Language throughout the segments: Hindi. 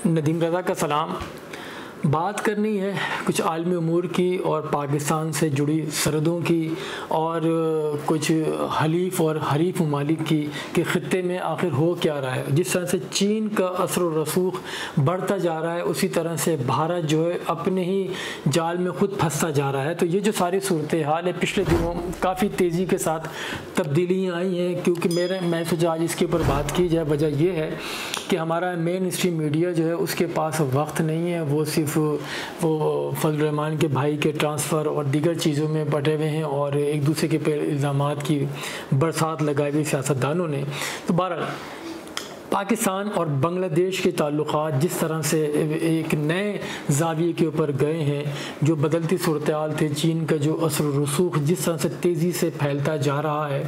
नदीम रज़ा का सलाम। बात करनी है कुछ आलमी उमूर की और पाकिस्तान से जुड़ी सरहदों की और कुछ हलीफ और हरीफ ममालिक की कि ख़ित्ते में आखिर हो क्या रहा है। जिस तरह से चीन का असर व रसूख बढ़ता जा रहा है, उसी तरह से भारत जो है अपने ही जाल में ख़ुद फंसता जा रहा है। तो ये जो सारी सूरत हाल है, पिछले दिनों काफ़ी तेज़ी के साथ तब्दीलियाँ आई हैं, क्योंकि मैं सोचा आज इसके ऊपर बात की जाए। वजह यह है कि हमारा मेन स्ट्रीम मीडिया जो है उसके पास वक्त नहीं है, वो सिर्फ वो फजल रहमान के भाई के ट्रांसफ़र और दीगर चीज़ों में बटे हुए हैं और एक दूसरे के पे इल्ज़ामात की बरसात लगाई हुई सियासतदानों ने। तो बहरहाल पाकिस्तान और बांग्लादेश के ताल्लुक़ात जिस तरह से एक नए ज़ाविये के ऊपर गए हैं, जो बदलती सूरत हाल थे, चीन का जो असर रसूख जिस तरह से तेज़ी से फैलता जा रहा है,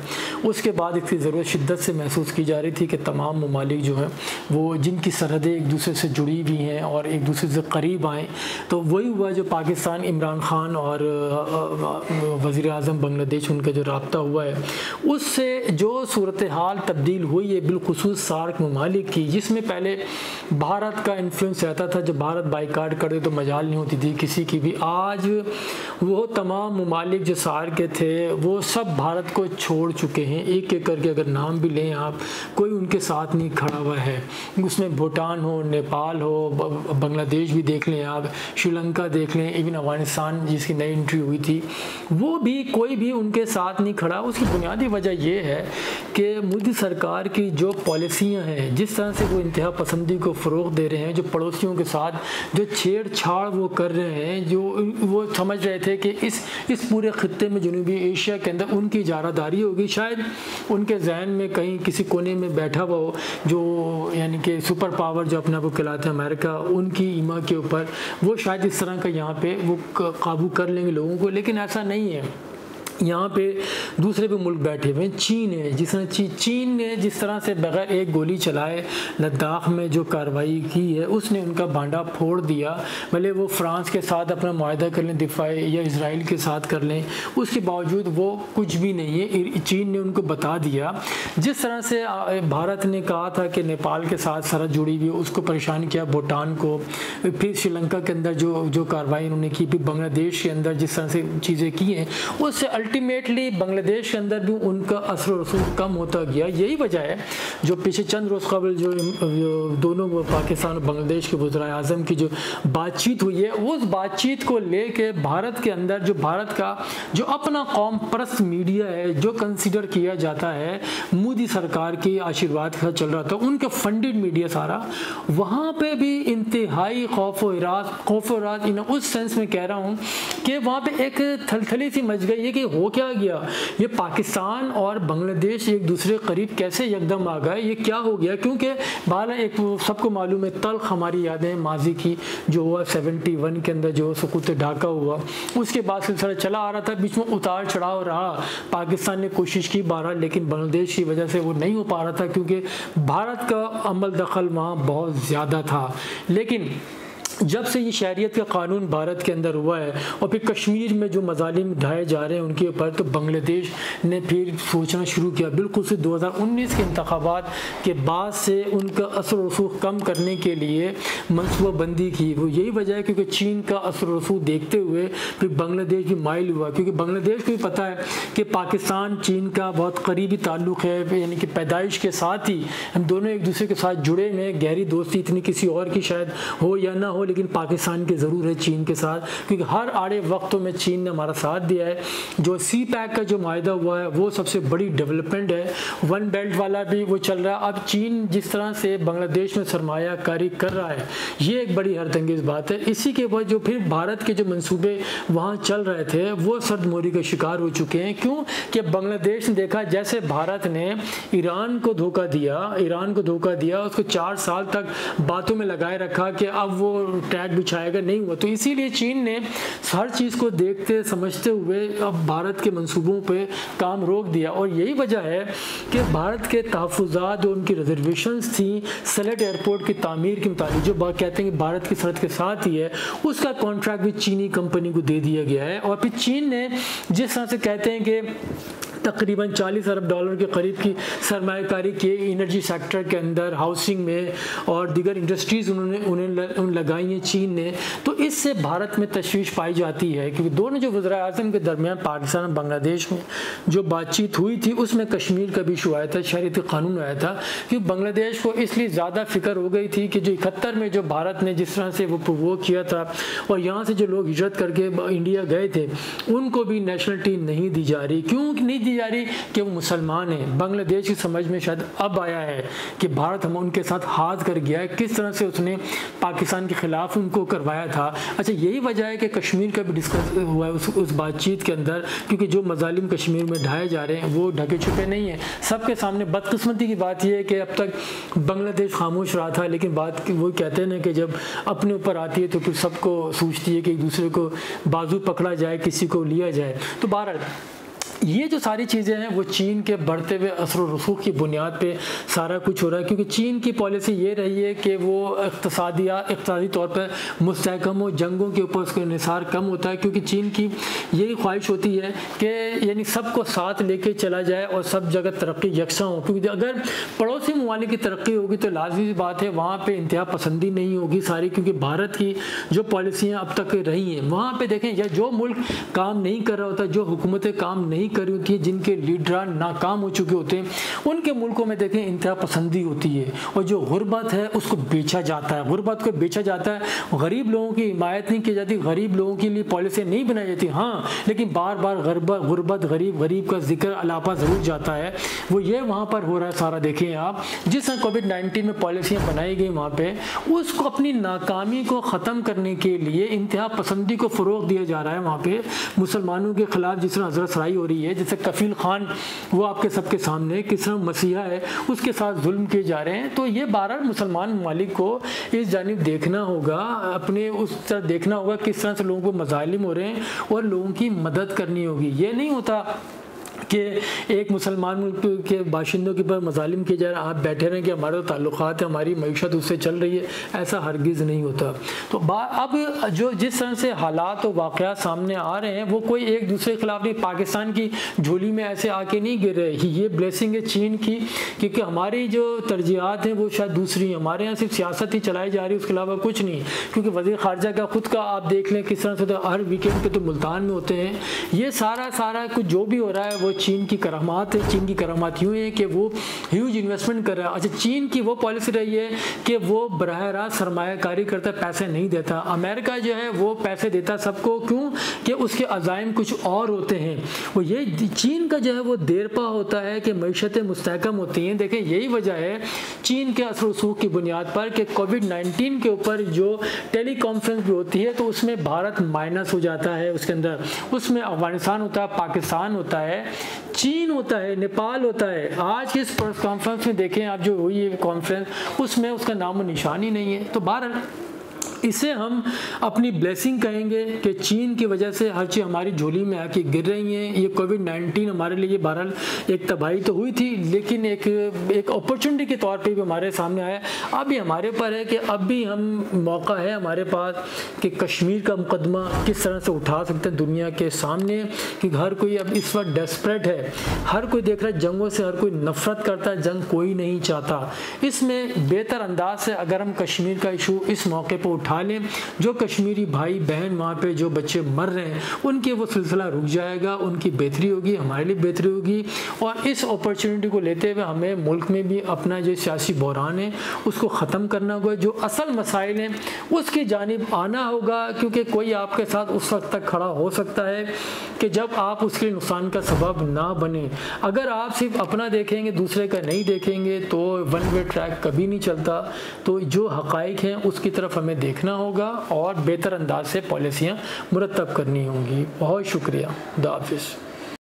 उसके बाद इसकी ज़रूरत शिद्दत से महसूस की जा रही थी कि तमाम ममालिक जो हैं वो जिनकी सरहदें एक दूसरे से जुड़ी हुई हैं और एक दूसरे से करीब आएँ। तो वही हुआ जो पाकिस्तान इमरान ख़ान और वज़ीर आज़म बांग्लादेश उनका जो रब्ता हुआ है, उससे जो सूरत हाल तब्दील हुई है बिलखुसूस सार्क ममालिक की, जिसमें पहले भारत का इन्फ्लुएंस रहता था। जब भारत बाइकाट कर दे तो मजाल नहीं होती थी किसी की भी। आज वो तमाम ममालिक जो सार्क के थे वो सब भारत को छोड़ चुके हैं। एक एक करके अगर नाम भी लें आप, कोई उनके साथ नहीं खड़ा हुआ है। उसमें भूटान हो, नेपाल हो, बांग्लादेश भी देख लें आप, श्रीलंका देख लें, इवन अफगानिस्तान जिसकी नई एंट्री हुई थी, वो भी कोई भी उनके साथ नहीं खड़ा। उसकी बुनियादी वजह यह है कि मोदी सरकार की जो पॉलिसियाँ हैं, जिस तरह से वो इंतहा पसंदी को फ़रोग़ दे रहे हैं, जो पड़ोसियों के साथ जो छेड़छाड़ वो कर रहे हैं, जो वो समझ रहे थे कि इस पूरे ख़ित्ते में जनूबी एशिया के अंदर उनकी इजारादारी होगी। शायद उनके जहन में कहीं किसी कोने में बैठा हुआ हो जो यानी कि सुपर पावर जो अपने आप को कहलाते हैं अमेरिका, उनकी ईमा के ऊपर वो शायद इस तरह का यहाँ पे वो काबू कर लेंगे लोगों को, लेकिन ऐसा नहीं है। यहाँ पे दूसरे भी मुल्क बैठे हुए हैं। चीन है, चीन ने जिस तरह से बगैर एक गोली चलाए लद्दाख में जो कार्रवाई की है, उसने उनका भांडा फोड़ दिया। भले वो फ्रांस के साथ अपना मुआहदा कर लें दिफाई या इजराइल के साथ कर लें, उसके बावजूद वो कुछ भी नहीं है। चीन ने उनको बता दिया। जिस तरह से भारत ने कहा था कि नेपाल के साथ सरहद जुड़ी हुई, उसको परेशान किया, भूटान को, फिर श्रीलंका के अंदर जो कार्रवाई उन्होंने की, फिर बांग्लादेश के अंदर जिस तरह से चीज़ें की हैं, उससे अल्टीमेटली बांग्लादेश के अंदर भी उनका असर रसूख कम होता गया। यही वजह है जो पिछले चंद रोज़ कबल जो दोनों पाकिस्तान और बांग्लादेश के वज़ीर आज़म की जो बातचीत हुई है, उस बातचीत को लेके भारत के अंदर जो भारत का जो अपना कौम परस्त मीडिया है, जो कंसिडर किया जाता है मोदी सरकार की आशीर्वाद के साथ चल रहा था, उनका फंडेड मीडिया सारा, वहाँ पे भी इंतहाई खौफ व राज इन उस सेंस में कह रहा हूँ कि वहाँ पे एक थलथली सी मच गई है कि हो क्या गया, ये पाकिस्तान और बांग्लादेश एक दूसरे करीब कैसे एकदम आ गए, ये क्या हो गया। क्योंकि बाला एक सबको मालूम है तल्ख हमारी यादें माजी की जो हुआ 71 के अंदर जो सुकूत ढाका हुआ, उसके बाद सिलसिला चला आ रहा था, बीच में उतार चढ़ाव रहा। पाकिस्तान ने कोशिश की बहरहाल, लेकिन बांग्लादेश की वजह से वो नहीं हो पा रहा था क्योंकि भारत का अमल दखल वहाँ बहुत ज़्यादा था। लेकिन जब से ये शहरियत का कानून भारत के अंदर हुआ है और फिर कश्मीर में जो मजालिम ढाए जा रहे हैं उनके ऊपर, तो बांग्लादेश ने फिर सोचना शुरू किया। बिल्कुल से 2019 के इंतखाबात के बाद से उनका असर रसूख कम करने के लिए मनसूबाबंदी की। वो यही वजह है क्योंकि चीन का असर रसूख देखते हुए फिर बांग्लादेश भी माइल हुआ, क्योंकि बांग्लादेश को भी पता है कि पाकिस्तान चीन का बहुत करीबी ताल्लुक़ है, यानी कि पैदाइश के साथ ही हम दोनों एक दूसरे के साथ जुड़े में, गहरी दोस्ती इतनी किसी और की शायद हो या ना हो, लेकिन पाकिस्तान की ज़रूर है चीन के साथ, क्योंकि हर आड़े वक्तों में चीन ने हमारा साथ दिया है। जो सी पैक का जो माहिदा हुआ है वो सबसे बड़ी डेवलपमेंट है। वन बेल्ट वाला भी वो चल रहा है। अब चीन जिस तरह से बांग्लादेश में सरमायाकारी कर रहा है, ये एक बड़ी हैरतअंगेज़ बात है। इसी के बाद जो फिर भारत के जो मंसूबे वहाँ चल रहे थे वो सर्दमोरी का शिकार हो चुके हैं। क्यों कि बांग्लादेश ने देखा जैसे भारत ने ईरान को धोखा दिया, उसको 4 साल तक बातों में लगाए रखा कि अब वो टैग बिछाएगा, नहीं हुआ। तो इसीलिए चीन ने हर चीज़ को देखते समझते हुए अब भारत के मंसूबों पे काम रोक दिया। और यही वजह है कि भारत के तहफ़्फ़ुज़ात जो उनकी रिजर्वेशंस थी सलेट एयरपोर्ट की तामीर के मुताबिक, जो कहते हैं कि भारत की सरहद के साथ ही है, उसका कॉन्ट्रैक्ट भी चीनी कंपनी को दे दिया गया है। और फिर चीन ने जिस तरह से कहते हैं कि तकरीबन 40 अरब डॉलर के करीब की सरमायाकारी की एनर्जी सेक्टर के अंदर, हाउसिंग में और दीगर इंडस्ट्रीज़ उन्हें लगाई हैं चीन ने। तो इससे भारत में तशवीश पाई जाती है, क्योंकि दोनों जो वज़ीर-ए-आज़म के दरमियान पाकिस्तान और बांग्लादेश में जो बातचीत हुई थी उसमें कश्मीर का भी इशू आया था, शहरियत कानून आया था, क्योंकि बांग्लादेश को इसलिए ज़्यादा फिक्र हो गई थी कि जो 71 में जो भारत ने जिस तरह से वो प्रोवोक किया था और यहाँ से जो लोग हिजरत करके इंडिया गए थे उनको भी नेशनलिटी नहीं दी जा रही। क्यों नहीं दी जा रही? कि वो मुसलमान हैं। बांग्लादेश की समझ में शायद अब आया है कि भारत हम उनके साथ हाथ कर गया है, किस तरह से उसने पाकिस्तान के खिलाफ उनको करवाया था। अच्छा, यही वजह है कि कश्मीर का भी डिस्कस हुआ है उस बातचीत के अंदर, क्योंकि जो मजालिम कश्मीर में ढाए जा रहे हैं वो ढके छुपे नहीं हैं, सबके सामने। बदकिस्मती की बात यह है कि अब तक बांग्लादेश खामोश रहा था, लेकिन बात वो कहते हैं ना कि जब अपने ऊपर आती है तो फिर सबको सूझती है कि एक दूसरे को बाजू पकड़ा जाए, किसी को लिया जाए। तो बहरहाल ये जो सारी चीज़ें हैं वो चीन के बढ़ते हुए असर व रसूख की बुनियाद पे सारा कुछ हो रहा है, क्योंकि चीन की पॉलिसी ये रही है कि वो इक़्तिसादी तौर पर मुस्तहकम हो, जंगों के ऊपर उसका निसार कम होता है, क्योंकि चीन की यही ख्वाहिश होती है कि यानी सबको साथ लेके चला जाए और सब जगह तरक्की यकसा हो। क्योंकि अगर पड़ोसी ममालिक की तरक्की होगी तो लाजमी बात है वहाँ पर इंतहा पसंदी नहीं होगी सारी, क्योंकि भारत की जो पॉलिसियाँ अब तक रही हैं वहाँ पर देखें, या जो मुल्क काम नहीं कर रहा होता, जो हुकूमतें काम नहीं करी होती है, जिनके लीडर नाकाम हो चुके होते हैं, उनके मुल्कों में देखें इंतहा पसंदी होती है और जो गुर्बत है उसको बेचा जाता है, गुर्बत को बेचा जाता है। गरीब लोगों की हिमायत नहीं की जाती, गरीब लोगों के लिए पॉलिसी नहीं बनाई जाती, हाँ, लेकिन बार बार गुर्बत गरीब का जिक्र अलापा ज़रूर जाता है। वो ये वहाँ पर हो रहा है सारा। देखें आप, जिस तरह कोविड-19 में पॉलिसियाँ बनाई गई वहाँ पे, उसको अपनी नाकामी को ख़त्म करने के लिए इंतहा पसंदी को फ़रोग़ दिया जा रहा है। वहाँ पे मुसलमानों के ख़िलाफ़ जिस तरह हज़रत सराई हो रही है, जैसे कफील खान वो आपके सबके सामने किस तरह मसीहा है उसके साथ जुल्म किए जा रहे हैं। तो ये 12 मुसलमान ममालिक को इस जानिब देखना होगा, अपने उस तरह देखना होगा किस तरह से लोगों को मज़ालिम हो रहे हैं और लोगों की मदद करनी होगी। ये नहीं होता कि एक मुसलमान मुल्क के बाशिंदों के ऊपर मजालिम किए जा रहे हैं, आप बैठे रहें कि हमारे तो ताल्लुकात है, हमारी मईशत उससे चल रही है, ऐसा हरगिज़ नहीं होता। तो अब जो जिस तरह से हालात और वाक़यात सामने आ रहे हैं वो कोई एक दूसरे के खिलाफ नहीं, पाकिस्तान की झोली में ऐसे आके नहीं गिर रहे। ये ब्लेसिंग है चीन की, क्योंकि हमारी जो तरजीहात हैं वो शायद दूसरी हैं, हमारे यहाँ सिर्फ सियासत ही चलाई जा रही है, उसके अलावा कुछ नहीं। क्योंकि वज़ीर ख़ारजा का खुद का आप देख लें किस तरह से, तो हर वीकेंड पे तो मुल्तान में होते हैं। ये सारा कुछ जो भी हो रहा है वो चीन की करामात है। चीन की करामात यूँ है कि वो ह्यूज इन्वेस्टमेंट कर रहा है। अच्छा, चीन की वो पॉलिसी रही है कि वो बराह रास्त सरमायाकारी करता, पैसे नहीं देता। अमेरिका जो है वो पैसे देता सबको, क्यों कि उसके अज़ाइम कुछ और होते हैं। वो ये चीन का जो है वो देरपा होता है कि मईशतें मुस्तहकम होती हैं। देखें, यही वजह है चीन के असर रसूख की बुनियाद पर कि कोविड-19 के ऊपर जो टेली कॉन्फ्रेंस भी होती है तो उसमें भारत माइनस हो जाता है, उसके अंदर उसमें अफगानिस्तान होता है, पाकिस्तान होता है, चीन होता है, नेपाल होता है। आज की इस प्रेस कॉन्फ्रेंस में देखें आप, जो हुई है कॉन्फ्रेंस, उसमें उसका नामो निशान ही नहीं है। तो बहरहाल इसे हम अपनी ब्लेसिंग कहेंगे कि चीन की वजह से हर चीज़ हमारी झोली में आके गिर रही हैं। ये कोविड-19 हमारे लिए बहरहाल एक तबाही तो हुई थी, लेकिन एक अपॉर्चुनिटी के तौर पे भी हमारे सामने आया। अब भी हमारे ऊपर है कि अब भी हम मौका है हमारे पास कि कश्मीर का मुकदमा किस तरह से उठा सकते हैं दुनिया के सामने, कि हर कोई अब इस वक्त डेस्परेट है, हर कोई देख रहा है जंगों से, हर कोई नफरत करता है, जंग कोई नहीं चाहता। इसमें बेहतर अंदाज से अगर हम कश्मीर का इशू इस मौके पर उठा लें, जो कश्मीरी भाई बहन वहाँ पे जो बच्चे मर रहे हैं उनके वो सिलसिला रुक जाएगा, उनकी बेहतरी होगी, हमारे लिए बेहतरी होगी। और इस अपॉर्चुनिटी को लेते हुए हमें मुल्क में भी अपना जो सियासी बहरान है उसको ख़त्म करना होगा, जो असल मसाइल हैं उसकी जानिब आना होगा, क्योंकि कोई आपके साथ उस वक्त तक खड़ा हो सकता है कि जब आप उसके नुकसान का सबब ना बने। अगर आप सिर्फ अपना देखेंगे, दूसरे का नहीं देखेंगे, तो वन वे ट्रैक कभी नहीं चलता। तो जो हक़ाइक़ हैं उसकी तरफ हमें देखना होगा और बेहतर अंदाज से पॉलिसियाँ मुरतब करनी होंगी। बहुत शुक्रिया। खुदा हाफ़िज़।